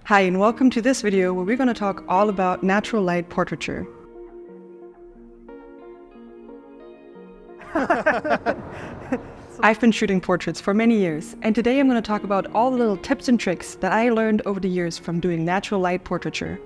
Hi, and welcome to this video where we're going to talk all about natural light portraiture. I've been shooting portraits for many years, and today I'm going to talk about all the little tips and tricks that I learned over the years from doing natural light portraiture.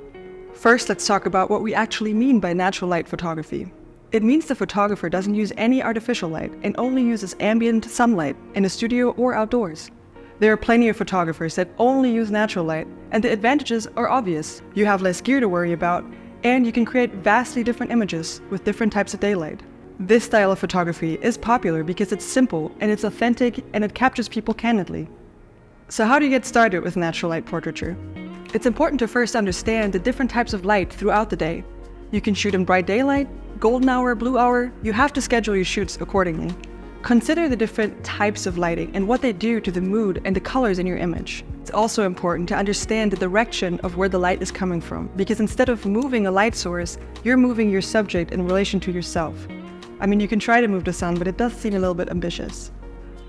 First, let's talk about what we actually mean by natural light photography. It means the photographer doesn't use any artificial light and only uses ambient sunlight in a studio or outdoors. There are plenty of photographers that only use natural light, and the advantages are obvious. You have less gear to worry about, and you can create vastly different images with different types of daylight. This style of photography is popular because it's simple and it's authentic and it captures people candidly. So how do you get started with natural light portraiture? It's important to first understand the different types of light throughout the day. You can shoot in bright daylight, golden hour, blue hour. You have to schedule your shoots accordingly. Consider the different types of lighting and what they do to the mood and the colors in your image. It's also important to understand the direction of where the light is coming from, because instead of moving a light source, you're moving your subject in relation to yourself. I mean, you can try to move the sun, but it does seem a little bit ambitious.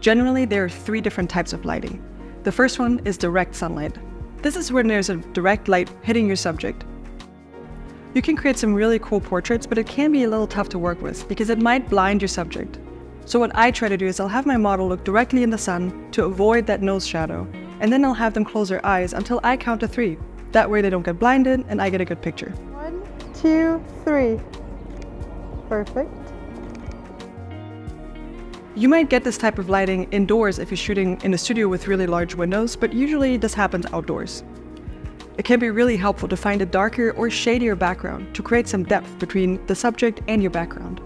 Generally, there are three different types of lighting. The first one is direct sunlight. This is when there's a direct light hitting your subject. You can create some really cool portraits, but it can be a little tough to work with because it might blind your subject. So what I try to do is I'll have my model look directly in the sun to avoid that nose shadow, and then I'll have them close their eyes until I count to 3. That way they don't get blinded and I get a good picture. 1, 2, 3. Perfect. You might get this type of lighting indoors if you're shooting in a studio with really large windows, but usually this happens outdoors. It can be really helpful to find a darker or shadier background to create some depth between the subject and your background.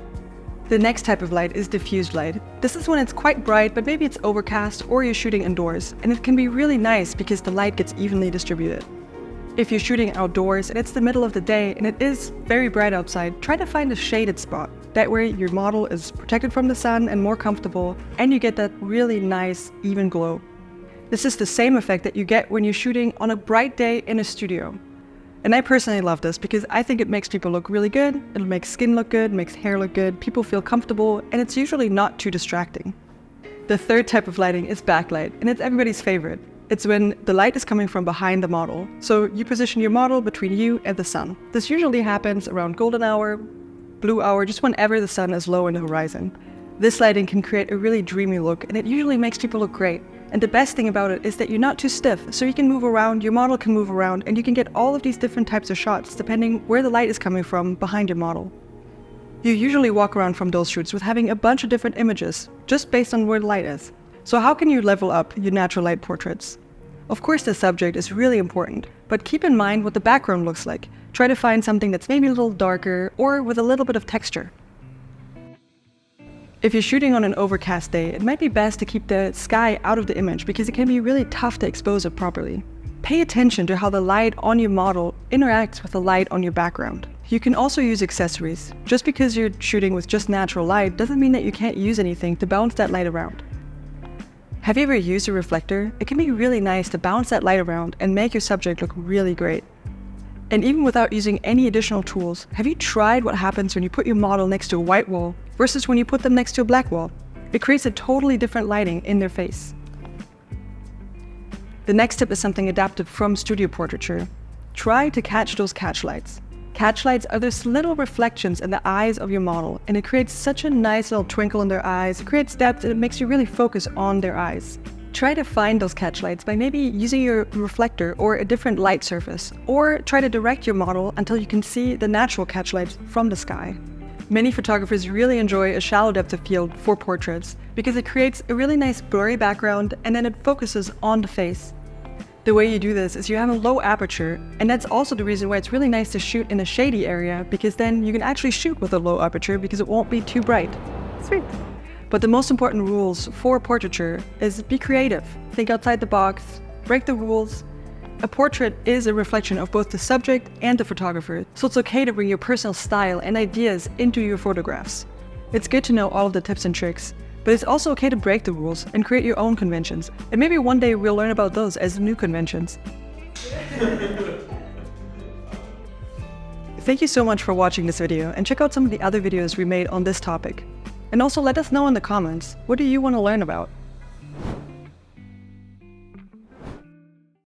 The next type of light is diffused light. This is when it's quite bright, but maybe it's overcast or you're shooting indoors, and it can be really nice because the light gets evenly distributed. If you're shooting outdoors and it's the middle of the day and it is very bright outside, try to find a shaded spot. That way your model is protected from the sun and more comfortable, and you get that really nice, even glow. This is the same effect that you get when you're shooting on a bright day in a studio. And I personally love this because I think it makes people look really good, it'll make skin look good, makes hair look good, people feel comfortable, and it's usually not too distracting. The third type of lighting is backlight, and it's everybody's favorite. It's when the light is coming from behind the model. So you position your model between you and the sun. This usually happens around golden hour, blue hour, just whenever the sun is low in the horizon. This lighting can create a really dreamy look, and it usually makes people look great. And the best thing about it is that you're not too stiff, so you can move around, your model can move around, and you can get all of these different types of shots depending where the light is coming from behind your model. You usually walk around from those shoots with having a bunch of different images, just based on where the light is. So how can you level up your natural light portraits? Of course the subject is really important, but keep in mind what the background looks like. Try to find something that's maybe a little darker or with a little bit of texture. If you're shooting on an overcast day, it might be best to keep the sky out of the image because it can be really tough to expose it properly. Pay attention to how the light on your model interacts with the light on your background. You can also use accessories. Just because you're shooting with just natural light doesn't mean that you can't use anything to bounce that light around. Have you ever used a reflector? It can be really nice to bounce that light around and make your subject look really great. And even without using any additional tools, have you tried what happens when you put your model next to a white wall versus when you put them next to a black wall? It creates a totally different lighting in their face. The next tip is something adapted from studio portraiture. Try to catch those catch lights. Catch lights are those little reflections in the eyes of your model, and it creates such a nice little twinkle in their eyes. It creates depth and it makes you really focus on their eyes. Try to find those catch lights by maybe using your reflector or a different light surface, or try to direct your model until you can see the natural catch lights from the sky. Many photographers really enjoy a shallow depth of field for portraits because it creates a really nice blurry background and then it focuses on the face. The way you do this is you have a low aperture, and that's also the reason why it's really nice to shoot in a shady area, because then you can actually shoot with a low aperture because it won't be too bright. Sweet. But the most important rules for portraiture is be creative, think outside the box, break the rules. A portrait is a reflection of both the subject and the photographer, so it's okay to bring your personal style and ideas into your photographs. It's good to know all of the tips and tricks, but it's also okay to break the rules and create your own conventions, and maybe one day we'll learn about those as new conventions. Thank you so much for watching this video, and check out some of the other videos we made on this topic. And also let us know in the comments, what do you want to learn about?